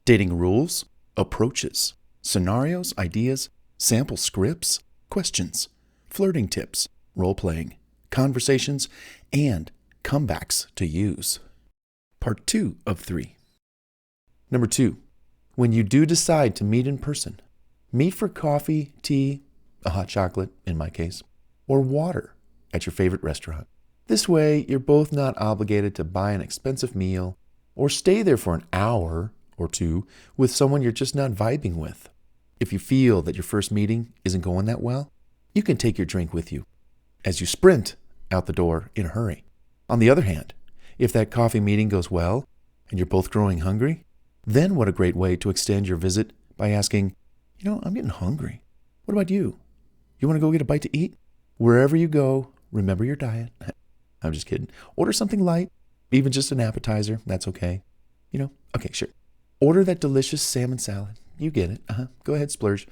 Dating rules, approaches, scenarios, ideas, sample scripts, questions, flirting tips, role-playing, conversations, and comebacks to use. Part 2 of 3. Number 2, when you do decide to meet in person, meet for coffee, tea, a hot chocolate in my case, or water at your favorite restaurant. This way, you're both not obligated to buy an expensive meal or stay there for an hour or two with someone you're just not vibing with. If you feel that your first meeting isn't going that well, you can take your drink with you as you sprint out the door in a hurry. On the other hand, if that coffee meeting goes well and you're both growing hungry, then what a great way to extend your visit by asking, I'm getting hungry. What about you? You want to go get a bite to eat? Wherever you go, remember your diet. I'm just kidding. Order something light, even just an appetizer. That's okay. Okay, sure. Order that delicious salmon salad. You get it. Go ahead, splurge.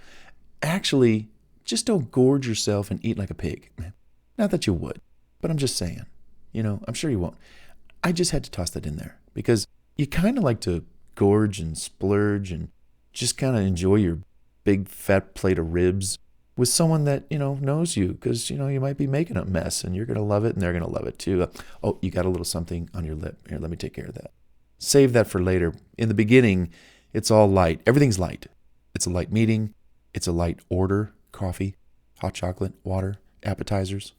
Actually, just don't gorge yourself and eat like a pig. Not that you would, but I'm just saying. I'm sure you won't. I just had to toss that in there because you kind of like to gorge and splurge and just kind of enjoy your big fat plate of ribs with someone that, knows you because, you might be making a mess and you're going to love it and they're going to love it too. Oh, you got a little something on your lip. Here, let me take care of that. Save that for later. In the beginning, it's all light. Everything's light. It's a light meeting. It's a light order. Coffee, hot chocolate, water, appetizers.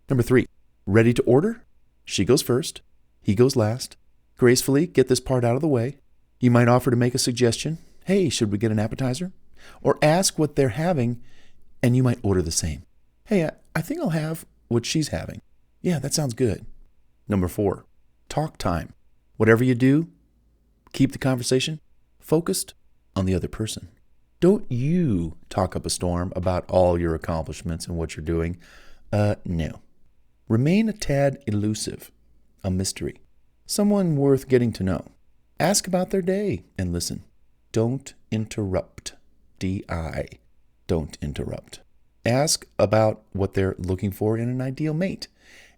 Number 3, ready to order? She goes first. He goes last. Gracefully get this part out of the way. You might offer to make a suggestion. Hey, should we get an appetizer? Or ask what they're having, and you might order the same. Hey, I think I'll have what she's having. Yeah, that sounds good. Number 4, talk time. Whatever you do, keep the conversation focused on the other person. Don't you talk up a storm about all your accomplishments and what you're doing. No. Remain a tad elusive, a mystery, someone worth getting to know. Ask about their day and listen. Don't interrupt. D-I. Don't interrupt. Ask about what they're looking for in an ideal mate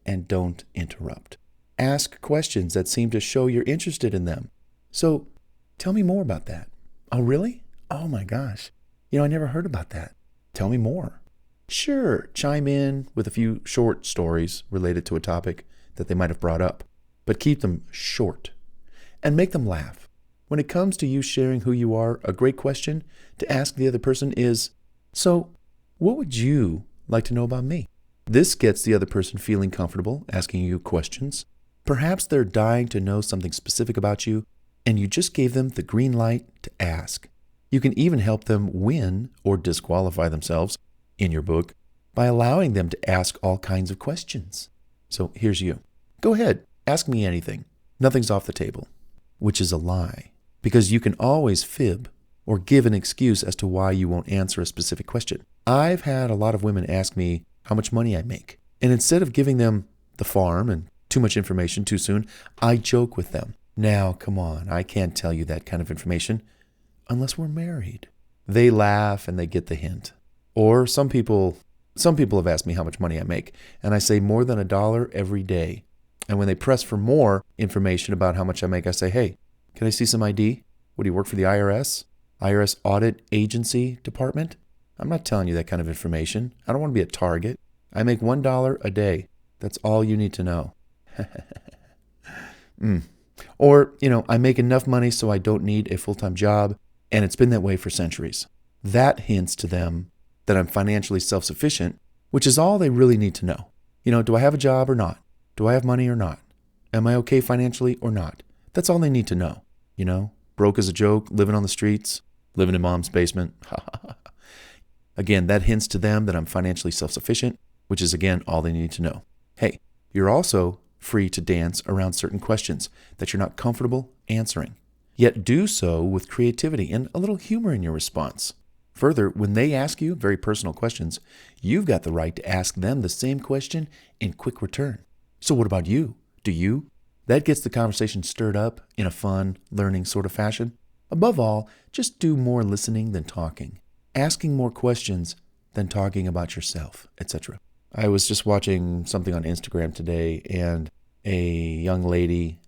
and don't interrupt. Ask questions that seem to show you're interested in them. So, tell me more about that. Oh, really? Oh my gosh. I never heard about that. Tell me more. Sure, chime in with a few short stories related to a topic that they might have brought up, but keep them short and make them laugh. When it comes to you sharing who you are, a great question to ask the other person is, so, what would you like to know about me? This gets the other person feeling comfortable asking you questions. Perhaps they're dying to know something specific about you, and you just gave them the green light to ask. You can even help them win or disqualify themselves in your book by allowing them to ask all kinds of questions. So here's you. Go ahead, ask me anything. Nothing's off the table, which is a lie, because you can always fib or give an excuse as to why you won't answer a specific question. I've had a lot of women ask me how much money I make, and instead of giving them the farm and too much information too soon, I joke with them. Now, come on, I can't tell you that kind of information unless we're married. They laugh and they get the hint. Or some people have asked me how much money I make, and I say more than $1 every day. And when they press for more information about how much I make, I say, hey, can I see some ID? What, do you work for the IRS? IRS Audit Agency Department? I'm not telling you that kind of information. I don't want to be a target. I make $1 a day. That's all you need to know. Or, I make enough money so I don't need a full-time job, and it's been that way for centuries. That hints to them that I'm financially self-sufficient, which is all they really need to know. Do I have a job or not? Do I have money or not? Am I okay financially or not? That's all they need to know. Broke as a joke, living on the streets, living in mom's basement. Again, that hints to them that I'm financially self-sufficient, which is, again, all they need to know. Hey, you're also free to dance around certain questions that you're not comfortable answering, yet do so with creativity and a little humor in your response. Further, when they ask you very personal questions, you've got the right to ask them the same question in quick return. So what about you? Do you? That gets the conversation stirred up in a fun, learning sort of fashion. Above all, just do more listening than talking, asking more questions than talking about yourself, etc. I was just watching something on Instagram today, and a young lady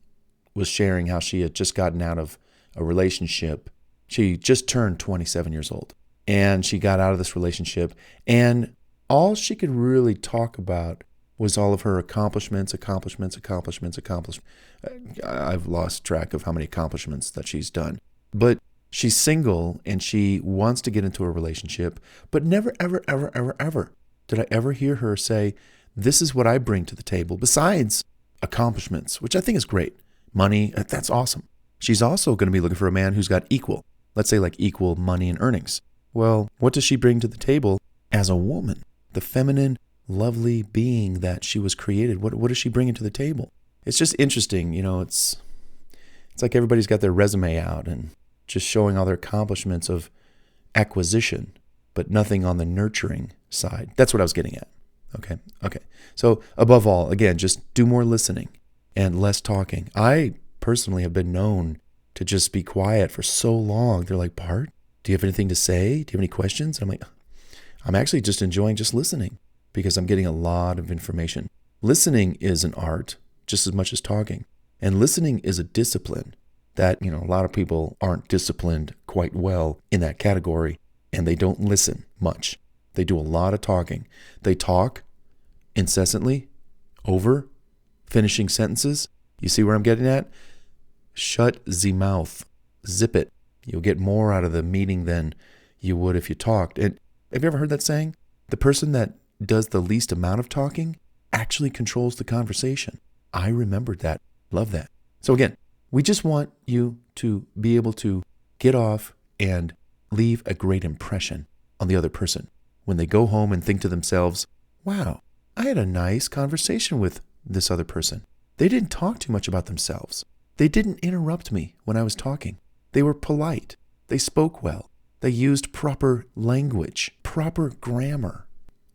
was sharing how she had just gotten out of a relationship. She just turned 27 years old, and she got out of this relationship, and all she could really talk about was all of her accomplishments. I've lost track of how many accomplishments that she's done. But she's single, and she wants to get into a relationship, but never, ever did I ever hear her say, this is what I bring to the table, besides accomplishments, which I think is great. Money, that's awesome. She's also going to be looking for a man who's got equal, let's say like equal money and earnings. Well, what does she bring to the table as a woman? The feminine, lovely being that she was created. What is she bringing to the table? It's just interesting. It's like everybody's got their resume out and just showing all their accomplishments of acquisition, but nothing on the nurturing side. That's what I was getting at. Okay. So above all, again, just do more listening and less talking. I personally have been known to just be quiet for so long. They're like, Bart, do you have anything to say? Do you have any questions? I'm like, I'm actually just enjoying just listening because I'm getting a lot of information. Listening is an art just as much as talking. And listening is a discipline that, a lot of people aren't disciplined quite well in that category, and they don't listen much. They do a lot of talking. They talk incessantly, over, finishing sentences. You see where I'm getting at? Shut the mouth. Zip it. You'll get more out of the meeting than you would if you talked. And have you ever heard that saying? The person that does the least amount of talking actually controls the conversation. I remembered that. Love that. So again, we just want you to be able to get off and leave a great impression on the other person. When they go home and think to themselves, wow, I had a nice conversation with this other person. They didn't talk too much about themselves. They didn't interrupt me when I was talking. They were polite. They spoke well. They used proper language, proper grammar.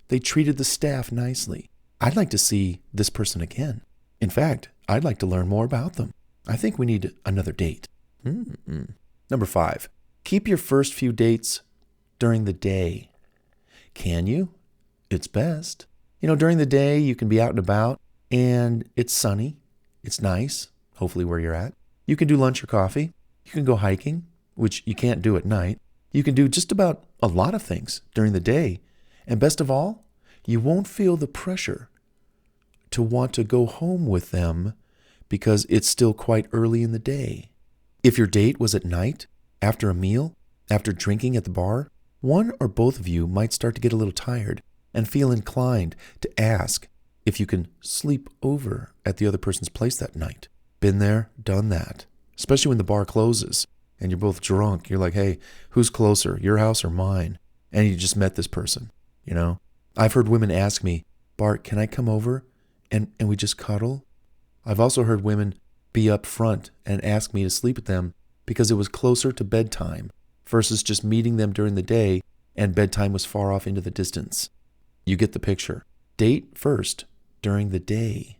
They treated the staff nicely. I'd like to see this person again. In fact, I'd like to learn more about them. I think we need another date. Number 5, keep your first few dates during the day. Can you? It's best. During the day, you can be out and about, and it's sunny. It's nice, hopefully where you're at. You can do lunch or coffee. You can go hiking, which you can't do at night. You can do just about a lot of things during the day. And best of all, you won't feel the pressure to want to go home with them because it's still quite early in the day. If your date was at night, after a meal, after drinking at the bar, one or both of you might start to get a little tired and feel inclined to ask if you can sleep over at the other person's place that night. Been there, done that. Especially when the bar closes and you're both drunk. You're like, hey, who's closer, your house or mine? And you just met this person, I've heard women ask me, Bart, can I come over and we just cuddle? I've also heard women be up front and ask me to sleep with them because it was closer to bedtime versus just meeting them during the day and bedtime was far off into the distance. You get the picture. Date first during the day.